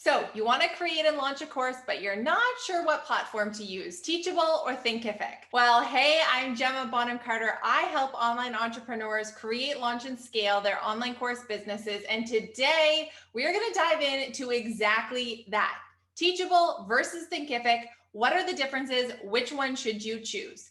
So you want to create and launch a course, but you're not sure what platform to use, Teachable or Thinkific? Well, hey, I'm Gemma Bonham-Carter. I help online entrepreneurs create, launch, and scale their online course businesses. And today we are going to dive into exactly that. Teachable versus Thinkific. What are the differences? Which one should you choose?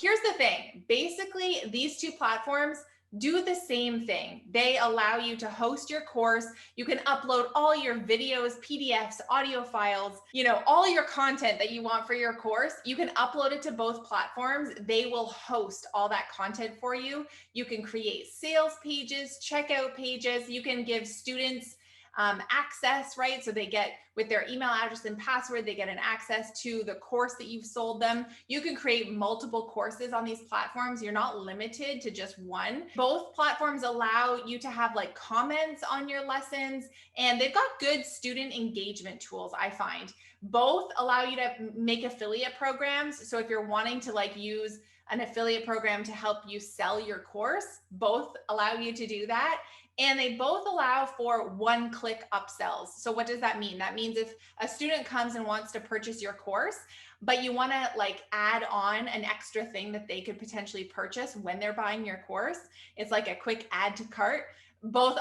Here's the thing. Basically, these two platforms do the same thing. They allow you to host your course. You can upload all your videos, PDFs, audio files, all your content that you want for your course. You can upload it to both platforms. They will host all that content for you. You can create sales pages, checkout pages. You can give students access, right? So they get, with their email address and password, they get an access to the course that you've sold them. You can create multiple courses on these platforms. You're not limited to just one. Both platforms allow you to have like comments on your lessons, and they've got good student engagement tools, I find. Both allow you to make affiliate programs. So if you're wanting to use an affiliate program to help you sell your course, both allow you to do that. And they both allow for one-click upsells. So what does that mean? That means if a student comes and wants to purchase your course, but you want to add on an extra thing that they could potentially purchase when they're buying your course, it's like a quick add to cart. Both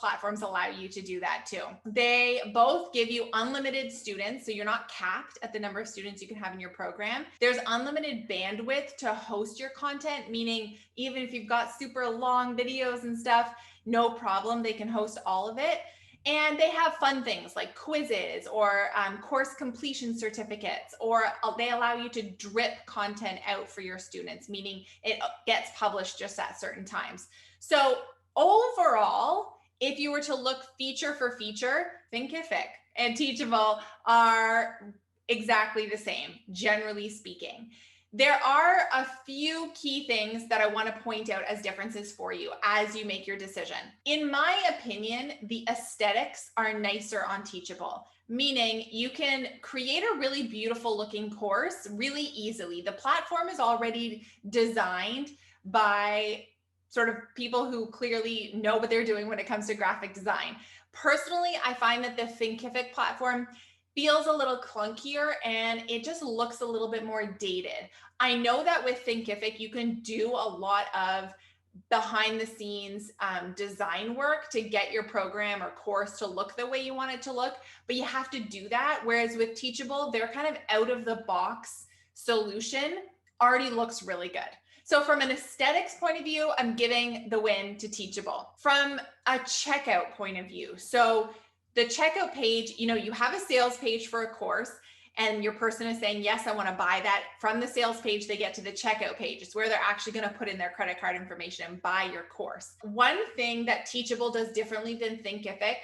platforms allow you to do that too. They both give you unlimited students, so you're not capped at the number of students you can have in your program. There's unlimited bandwidth to host your content, meaning even if you've got super long videos and stuff, no problem, they can host all of it. And they have fun things like quizzes or course completion certificates, or they allow you to drip content out for your students, meaning it gets published just at certain times. So overall, if you were to look feature for feature, Thinkific and Teachable are exactly the same, generally speaking. There are a few key things that I want to point out as differences for you as you make your decision. In my opinion, the aesthetics are nicer on Teachable, meaning you can create a really beautiful looking course really easily. The platform is already designed by sort of people who clearly know what they're doing when it comes to graphic design. Personally, I find that the Thinkific platform feels a little clunkier and it just looks a little bit more dated. I know that with Thinkific, you can do a lot of behind the scenes design work to get your program or course to look the way you want it to look, but you have to do that. Whereas with Teachable, their kind of out of the box solution already looks really good. So from an aesthetics point of view, I'm giving the win to Teachable. From a checkout point of view, so the checkout page, you have a sales page for a course and your person is saying, yes, I want to buy that. From the sales page, they get to the checkout page. It's where they're actually going to put in their credit card information and buy your course. One thing that Teachable does differently than Thinkific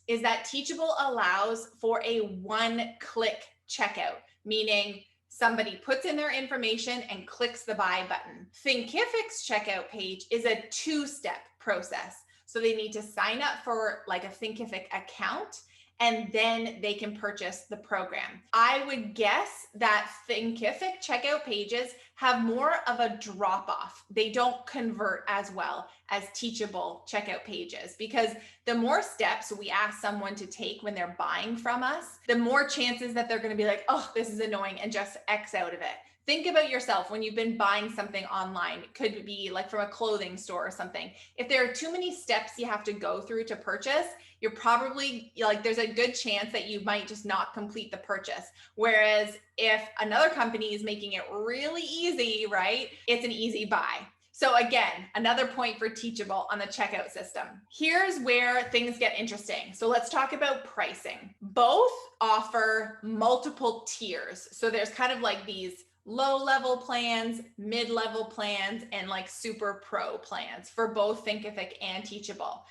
is that Teachable allows for a one-click checkout, meaning somebody puts in their information and clicks the buy button. Thinkific's checkout page is a two-step process. So they need to sign up for a Thinkific account, and then they can purchase the program. I would guess that Thinkific checkout pages have more of a drop-off. They don't convert as well as Teachable checkout pages, because the more steps we ask someone to take when they're buying from us, the more chances that they're going to be like, oh, this is annoying, and just X out of it. Think about yourself when you've been buying something online. It could be from a clothing store or something. If there are too many steps you have to go through to purchase, you're probably there's a good chance that you might just not complete the purchase. Whereas if another company is making it really easy, right, it's an easy buy. So again, another point for Teachable on the checkout system. Here's where things get interesting. So let's talk about pricing. Both offer multiple tiers. So there's kind of these low-level plans, mid-level plans, and super pro plans for both Thinkific and Teachable.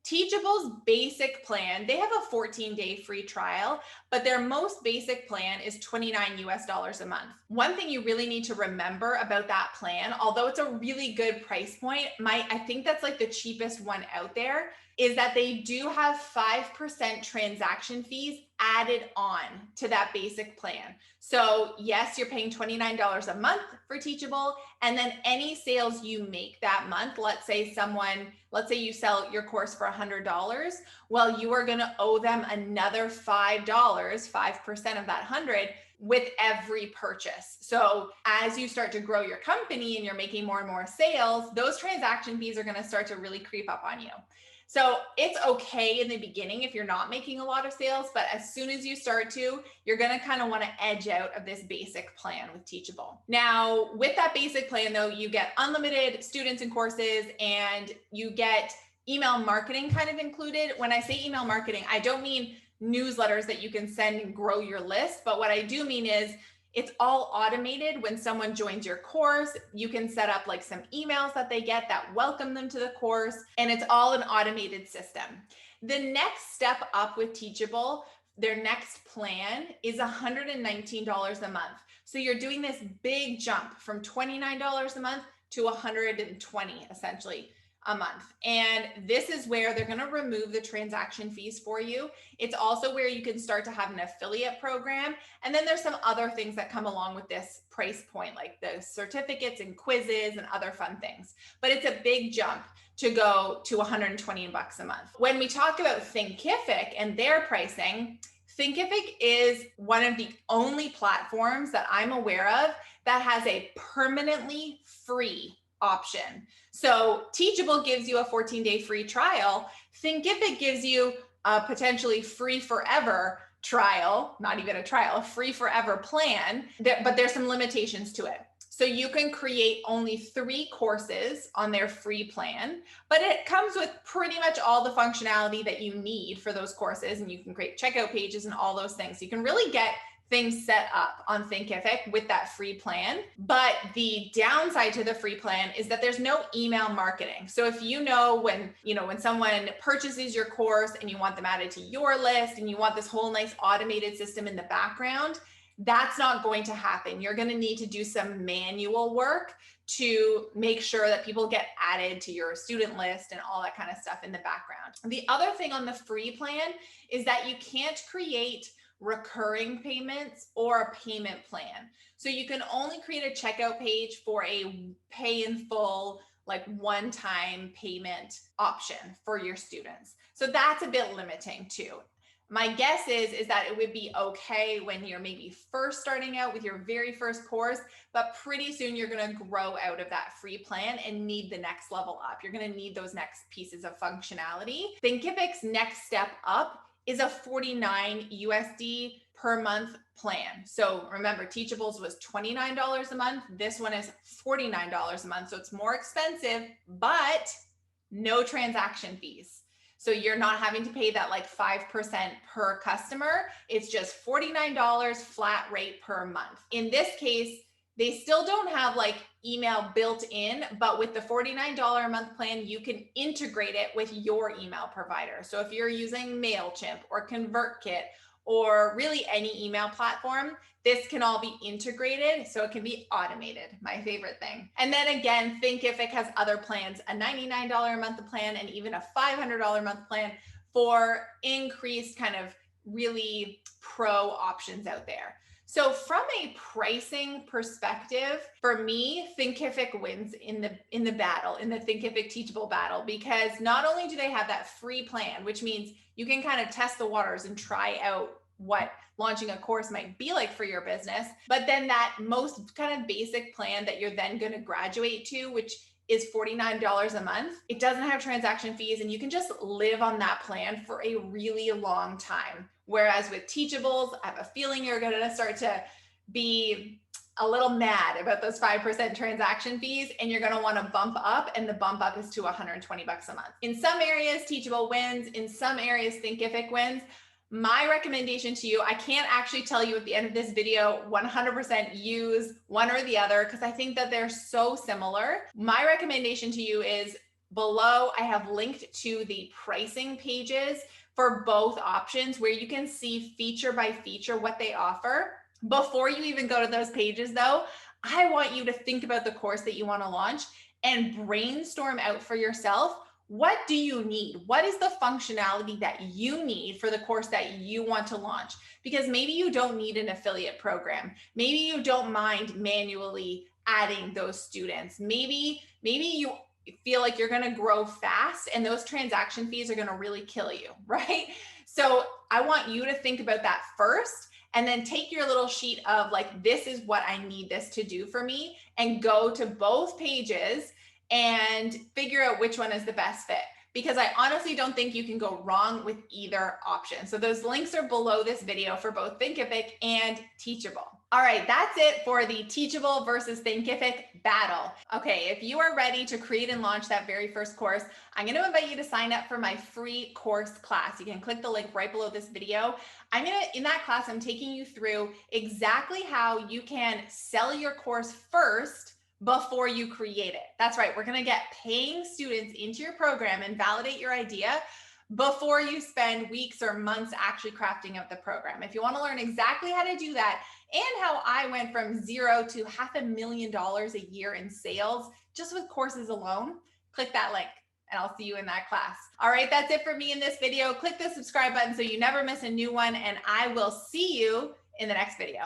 Teachable's basic plan, they have a 14-day free trial, but their most basic plan is $29 a month. One thing you really need to remember about that plan, although it's a really good price point, I think that's the cheapest one out there, is that they do have 5% transaction fees added on to that basic plan. So yes, you're paying $29 a month for Teachable, and then any sales you make that month, let's say you sell your course for $100, well, you are going to owe them another $5, 5% of that 100 with every purchase. So as you start to grow your company and you're making more and more sales, those transaction fees are going to start to really creep up on you. So it's okay in the beginning if you're not making a lot of sales, but as soon as you start to, you're going to kind of want to edge out of this basic plan with Teachable. Now, with that basic plan though, you get unlimited students and courses, and you get email marketing kind of included. When I say email marketing, I don't mean newsletters that you can send and grow your list, but what I do mean is it's all automated. When someone joins your course, you can set up like some emails that they get that welcome them to the course, and it's all an automated system. The next step up with Teachable, their next plan is $119 a month. So you're doing this big jump from $29 a month to $120 essentially a month. And this is where they're going to remove the transaction fees for you. It's also where you can start to have an affiliate program. And then there's some other things that come along with this price point, like the certificates and quizzes and other fun things. But it's a big jump to go to $120 a month. When we talk about Thinkific and their pricing, Thinkific is one of the only platforms that I'm aware of that has a permanently free option. So Teachable gives you a 14-day free trial. Thinkific gives you a potentially free forever trial, not even a trial, a free forever plan, but there's some limitations to it. So you can create only 3 courses on their free plan, but it comes with pretty much all the functionality that you need for those courses, and you can create checkout pages and all those things. You can really get things set up on Thinkific with that free plan. But the downside to the free plan is that there's no email marketing. So if when someone purchases your course and you want them added to your list and you want this whole nice automated system in the background, that's not going to happen. You're going to need to do some manual work to make sure that people get added to your student list and all that kind of stuff in the background. The other thing on the free plan is that you can't create recurring payments or a payment plan. So you can only create a checkout page for a pay in full, like one-time payment option for your students. So that's a bit limiting too. My guess is that it would be okay when you're maybe first starting out with your very first course, but pretty soon you're going to grow out of that free plan and need the next level up. You're going to need those next pieces of functionality. Thinkific's next step up is a $49 USD per month plan. So remember, Teachable's was $29 a month. This one is $49 a month. So it's more expensive, but no transaction fees. So you're not having to pay that like 5% per customer. It's just $49 flat rate per month. In this case, they still don't have like email built in, but with the $49 a month plan, you can integrate it with your email provider. So if you're using MailChimp or ConvertKit or really any email platform, this can all be integrated so it can be automated, my favorite thing. And then again, Thinkific has other plans, a $99 a month plan and even a $500 a month plan for increased kind of really pro options out there. So from a pricing perspective, for me, Thinkific wins in the battle, in the Thinkific Teachable battle, because not only do they have that free plan, which means you can kind of test the waters and try out what launching a course might be like for your business, but then that most kind of basic plan that you're then going to graduate to, which is $49 a month. It doesn't have transaction fees, and you can just live on that plan for a really long time. Whereas with Teachables, I have a feeling you're going to start to be a little mad about those 5% transaction fees, and you're going to want to bump up, and the bump up is to $120 a month. In some areas, Teachable wins. In some areas, Thinkific wins. My recommendation to you, I can't actually tell you at the end of this video 100% use one or the other because I think that they're so similar. My recommendation to you is below, I have linked to the pricing pages for both options where you can see feature by feature what they offer. Before you even go to those pages though, I want you to think about the course that you want to launch and brainstorm out for yourself what do you need? What is the functionality that you need for the course that you want to launch? Because maybe you don't need an affiliate program. Maybe you don't mind manually adding those students. Maybe you feel like you're going to grow fast and those transaction fees are going to really kill you, right? So I want you to think about that first, and then take your little sheet of like, this is what I need this to do for me, and go to both pages and figure out which one is the best fit. Because I honestly don't think you can go wrong with either option. So those links are below this video for both Thinkific and Teachable. All right, that's it for the Teachable versus Thinkific battle. Okay, if you are ready to create and launch that very first course, I'm going to invite you to sign up for my free course class. You can click the link right below this video. In that class, I'm taking you through exactly how you can sell your course first before you create it. That's right. We're going to get paying students into your program and validate your idea before you spend weeks or months actually crafting out the program. If you want to learn exactly how to do that and how I went from zero to $500,000 a year in sales just with courses alone, click that link and I'll see you in that class. All right, that's it for me in this video. Click the subscribe button so you never miss a new one, and I will see you in the next video.